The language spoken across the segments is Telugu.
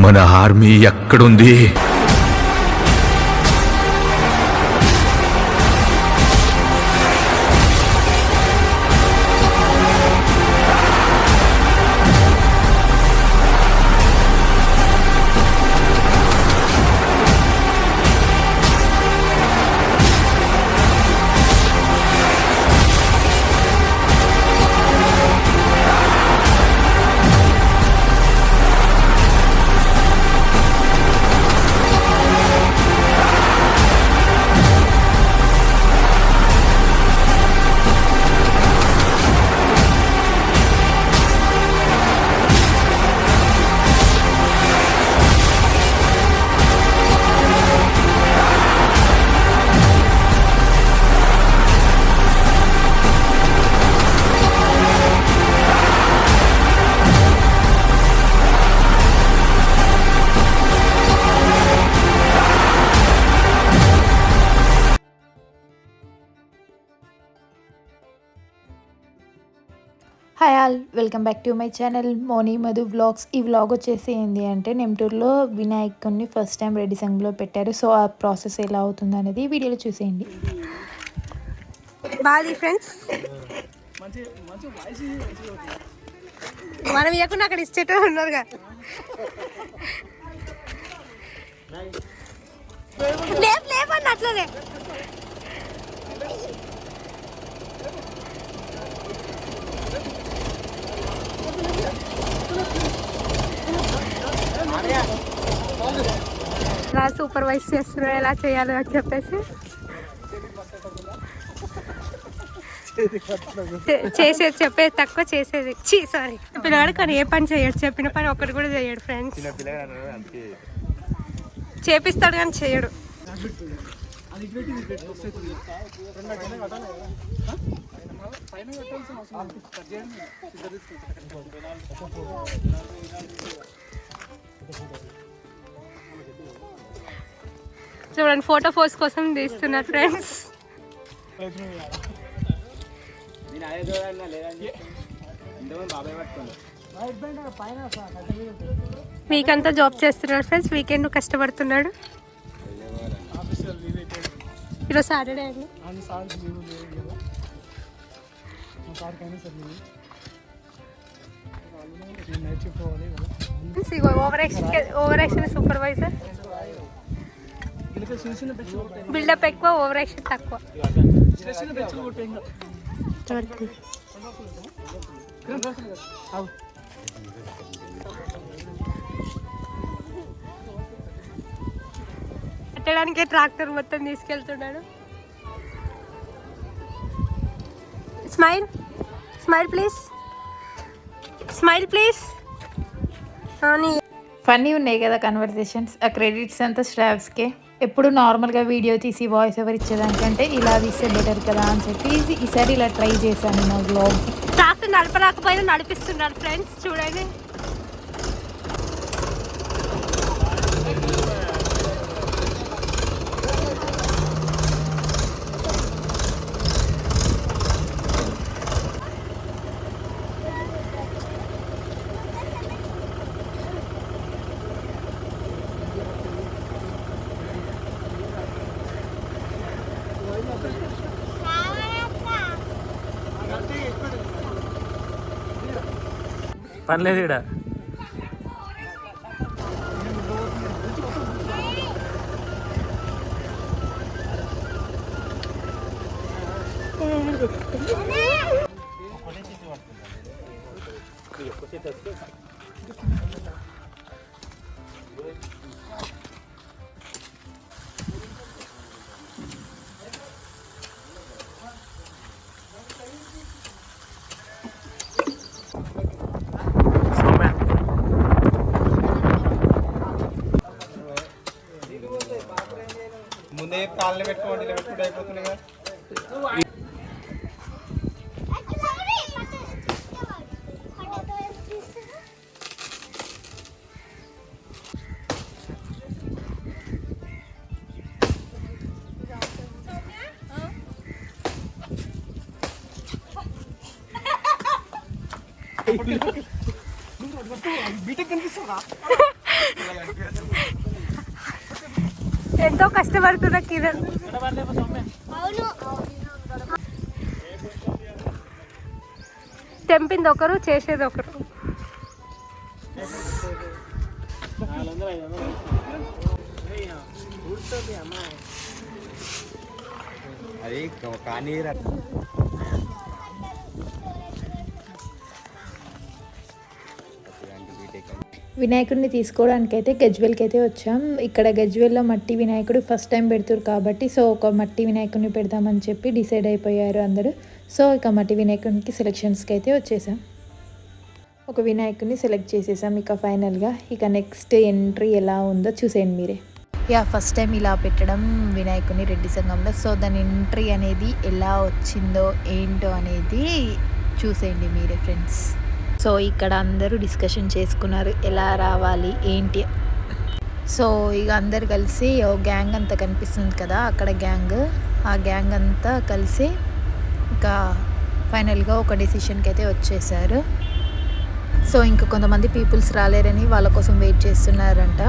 మన ఆర్మీ ఎక్కడుంది? Hi all, welcome back to my channel Moni Madhu vlogs. ఈ వ్లాగ్ వచ్చేసి ఏంటి అంటే నెమ్టూర్లో వినాయకుడిని ఫస్ట్ టైం రెడీ సంఘ్లో పెట్టారు. సో ఆ ప్రాసెస్ ఎలా అవుతుంది అనేది వీడియోలో చూసేయండి. బాది ఫ్రెండ్స్ మనం ఇవ్వకుండా అక్కడ ఇచ్చేట ఉన్నారుగా. లేపండి అట్లనే. ఎలా సూపర్వైజ్ చేస్తున్నారు, ఎలా చేయాలి అని చెప్పేసి చేసేది చెప్పేది తక్కువ, చేసేది సారీ పిల్లగాడు కానీ ఏ పని చేయడు, చెప్పిన పని ఒక్కటి కూడా చేయడు ఫ్రెండ్స్. చేపిస్తాడు కానీ చేయడు. చూడండి, ఫోటో పోస్ట్ కోసం తీస్తున్నారు ఫ్రెండ్స్. వీకంతా జాబ్ చేస్తున్నాడు ఫ్రెండ్స్, వీకెండ్ కష్టపడుతున్నాడు. ఈరోజు సాటర్డే అండి. Over action supervisor. బిల్డప్ ఎక్కువ, ఓవర్ యాక్షన్ తక్కువ. కట్టడానికి ట్రాక్టర్ మొత్తం తీసుకెళ్తున్నాడు. Smile smile please, smile please. Funny ఉన్నాయి కదా కన్వర్సేషన్స్. ఆ క్రెడిట్స్ అంతా స్టాఫ్స్కే. ఎప్పుడు నార్మల్గా వీడియో తీసి వాయిస్ ఓవర్ ఇచ్చేదానికంటే ఇలా తీస్తే బెటర్ కదా అని చెప్పి ఈసారి ఇలా ట్రై చేశాను నా వ్లాగ్. ట్రాక్టర్ నడపరాకపోయినా నడిపిస్తున్నారు ఫ్రెండ్స్, చూడండి. పర్లేదు ఇక్కడ ముందే కాళ్ళు పెట్టుకోండి, పెట్టుకుంటే అయిపోతుంది కదా. ఎంతో కష్టపడుతున్నా కిరణ్. తెంపింది ఒకరు, చేసేది ఒకరు. అది కానీ వినాయకుడిని తీసుకోవడానికి అయితే గజ్వెల్కి అయితే వచ్చాం. ఇక్కడ గజ్వెల్లో మట్టి వినాయకుడు ఫస్ట్ టైం పెడుతురు కాబట్టి సో ఒక మట్టి వినాయకుడిని పెడదామని చెప్పి డిసైడ్ అయిపోయారు అందరూ. సో ఇక మట్టి వినాయకుడికి సెలెక్షన్స్కి అయితే వచ్చేసాం. ఒక వినాయకుడిని సెలెక్ట్ చేసేసాం. ఇక ఫైనల్గా ఇక నెక్స్ట్ ఎంట్రీ ఎలా ఉందో చూసేయండి మీరే. ఫస్ట్ టైం ఇలా పెట్టడం వినాయకుడిని రెడ్డి సంఘంలో. సో దాని ఎంట్రీ అనేది ఎలా వచ్చిందో ఏంటో అనేది చూసేయండి మీరే ఫ్రెండ్స్. సో ఇక్కడ అందరూ డిస్కషన్ చేసుకున్నారు ఎలా రావాలి ఏంటి. సో ఇక అందరు కలిసి ఓ గ్యాంగ్ అంతా కనిపిస్తుంది కదా, అక్కడ ఆ గ్యాంగ్ అంతా కలిసి ఇక ఫైనల్గా ఒక డెసిషన్కి అయితే వచ్చేసారు. సో ఇంకా కొంతమంది పీపుల్స్ రాలేరని వాళ్ళ కోసం వెయిట్ చేస్తున్నారంట.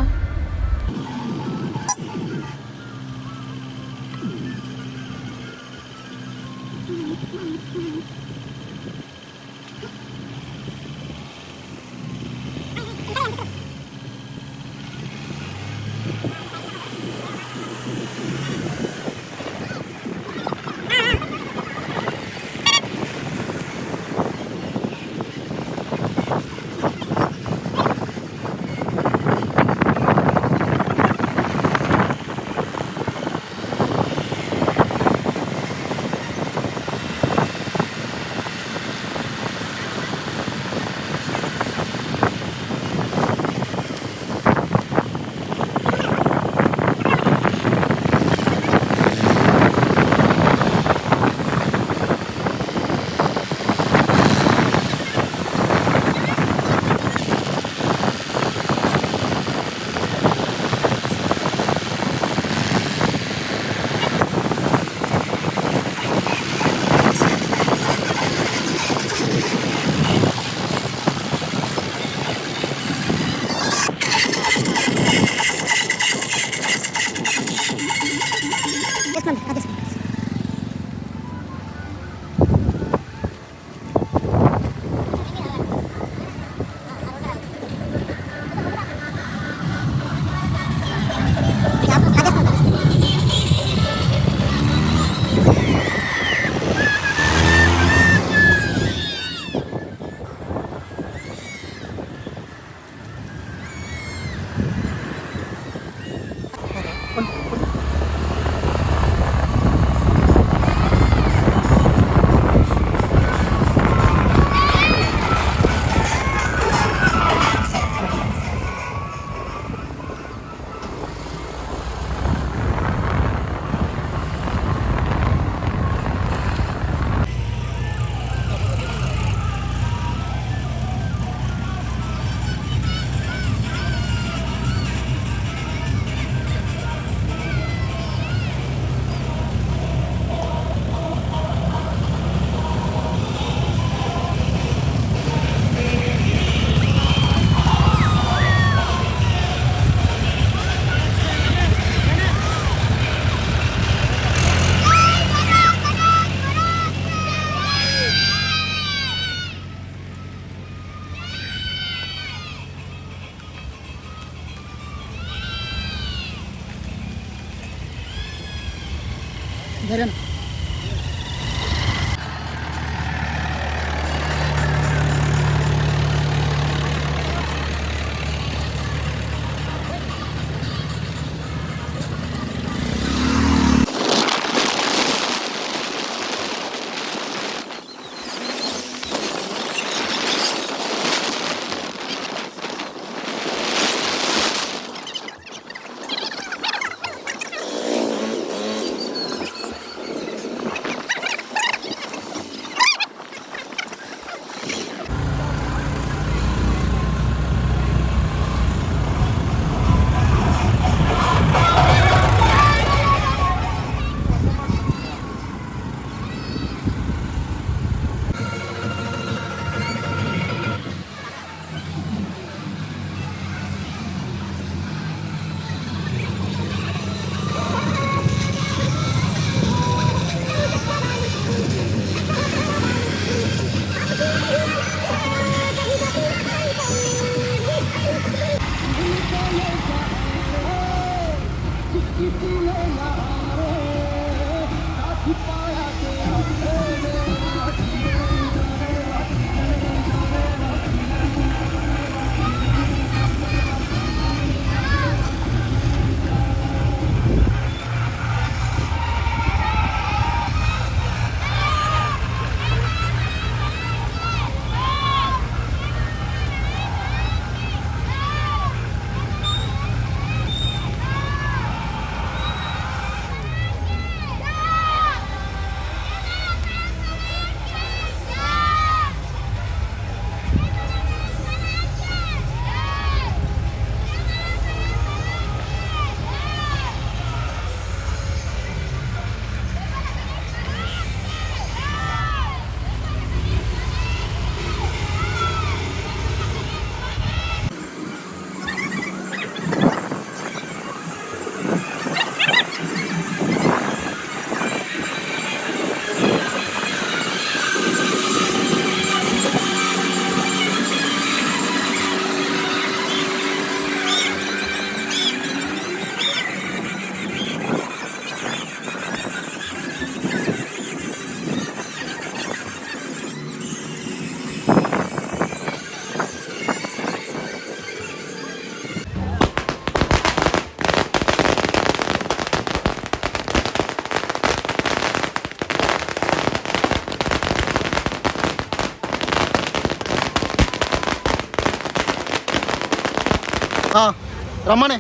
రమ్మనే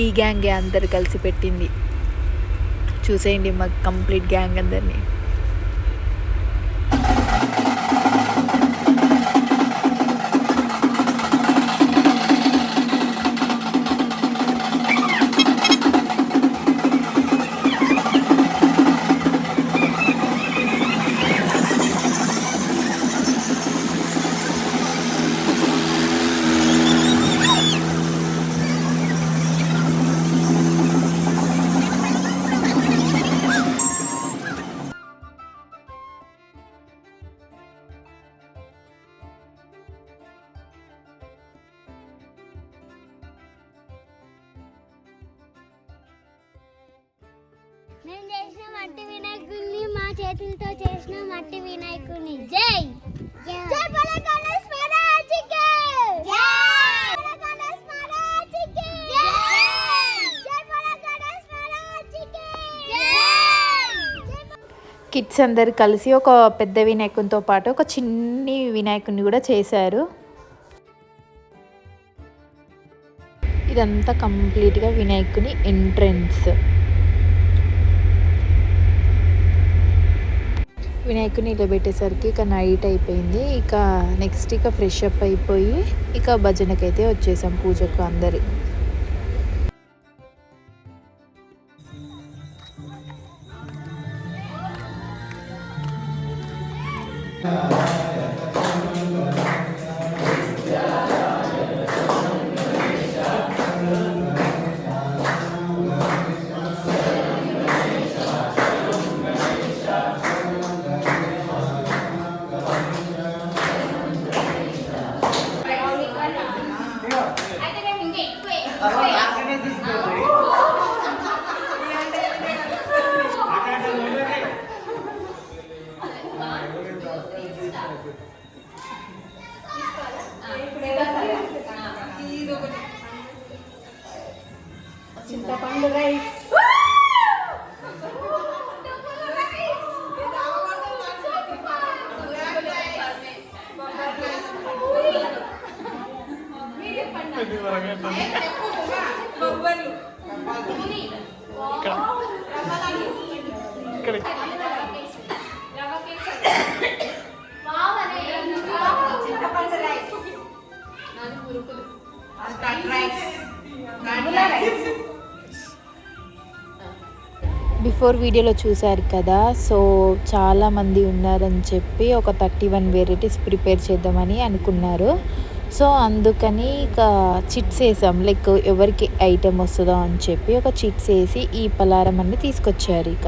ఈ గ్యాంగే అందరు కలిసి పెట్టింది. చూసేయండి మాకు కంప్లీట్ గ్యాంగ్ అందరినీ. మేము చేసిన మట్టి వినాయకుడిని, మా చేతులతో చేసిన మట్టి వినాయకుడిని. జై జై బోలో గణేష్ మహారాజ్కి జై బోలో గణేష్ మహారాజ్కి జై జై బోలో గణేష్ మహారాజ్కి జై. కిడ్స్ అందరు కలిసి ఒక పెద్ద వినాయకునితో పాటు ఒక చిన్ని వినాయకుడిని కూడా చేశారు. ఇదంతా కంప్లీట్గా వినాయకుని ఎంట్రన్స్. వినాయకుని ఇలా పెట్టేసరికి ఇక నైట్ అయిపోయింది. ఇక నెక్స్ట్ ఇక ఫ్రెష్ అప్ అయిపోయి ఇక భజనకైతే వచ్చేసాం పూజకు అందరి. చింతపండు రైస్. బిఫోర్ వీడియోలో చూశారు కదా, సో చాలామంది ఉన్నారని చెప్పి ఒక 31 వెరైటీస్ ప్రిపేర్ చేద్దామని అనుకున్నారు. సో అందుకని ఇక చిట్స్ వేసాం, లైక్ ఎవరికి ఐటెం వస్తుందో అని చెప్పి ఒక చిట్స్ వేసి ఈ పలారం అన్ని తీసుకొచ్చారు. ఇక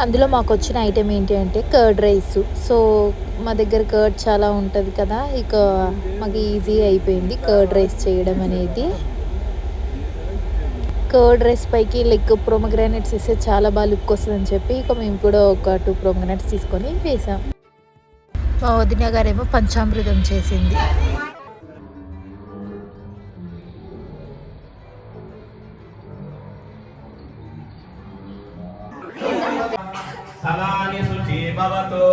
అందులో మాకు వచ్చిన ఐటెం ఏంటి అంటే కర్డ్ రైస్. సో మా దగ్గర కర్డ్ చాలా ఉంటుంది కదా, ఇక మాకు ఈజీ అయిపోయింది కర్డ్ రైస్ చేయడం అనేది. కర్డ్ రైస్ పైకి లైక్ ప్రోమోగ్రానైట్స్ వేస్తే చాలా బాగా లుక్ వస్తుందని చెప్పి ఇక మేము కూడా ఒక 2 ప్రోమోగ్రానైట్స్ తీసుకొని వేసాం. మా వదిన గారేమో పంచామృతం చేసింది. సలాని శుచి భవతో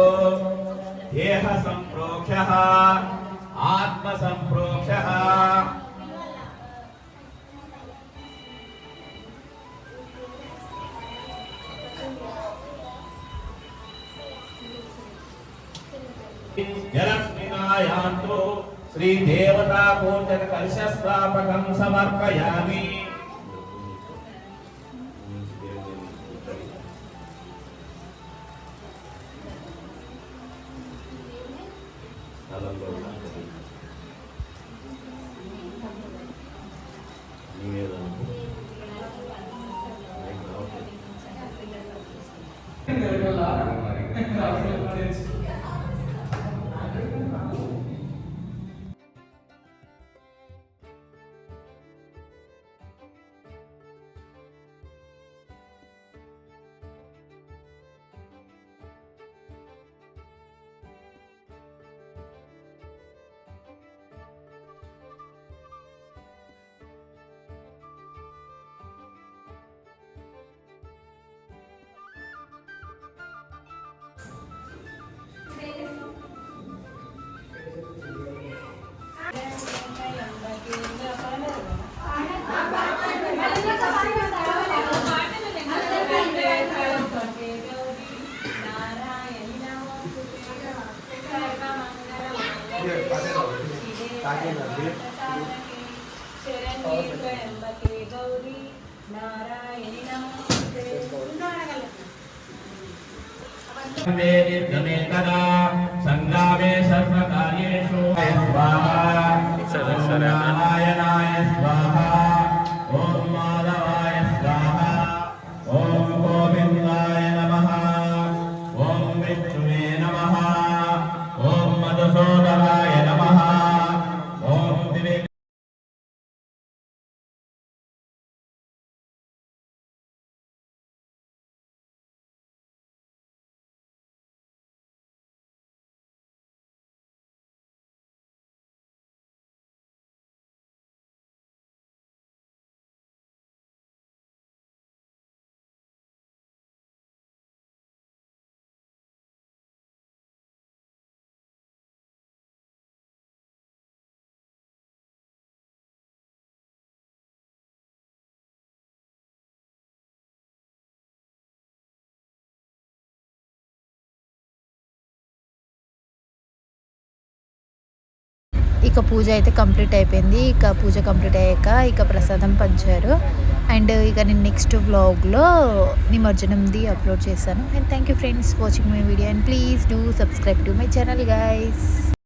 దేహ సంప్రోక్షః ఆత్మ సంప్రోక్షః జలస్మినాయాంతో శ్రీ దేవతా పూజక కలశ స్థాపకం సమర్పయామి. वेदितमेतदा संगामे सर्वकार्येषु स्वाहा ॐ नारायणाय स्वाहा ॐ माधवाय स्वाहा ॐ गोविन्दाय नमः ॐ विष्णुवे नमः ॐ मधुसूदनाय नमः ॐ विवेक ఇక పూజ అయితే కంప్లీట్ అయిపోయింది. ఇక పూజ కంప్లీట్ అయ్యాక ఇక ప్రసాదం పంచారు. అండ్ ఇక నేను నెక్స్ట్ వ్లాగ్లో నిమజ్జనంది అప్లోడ్ చేశాను. And thank you friends watching my video and please do subscribe to my channel guys.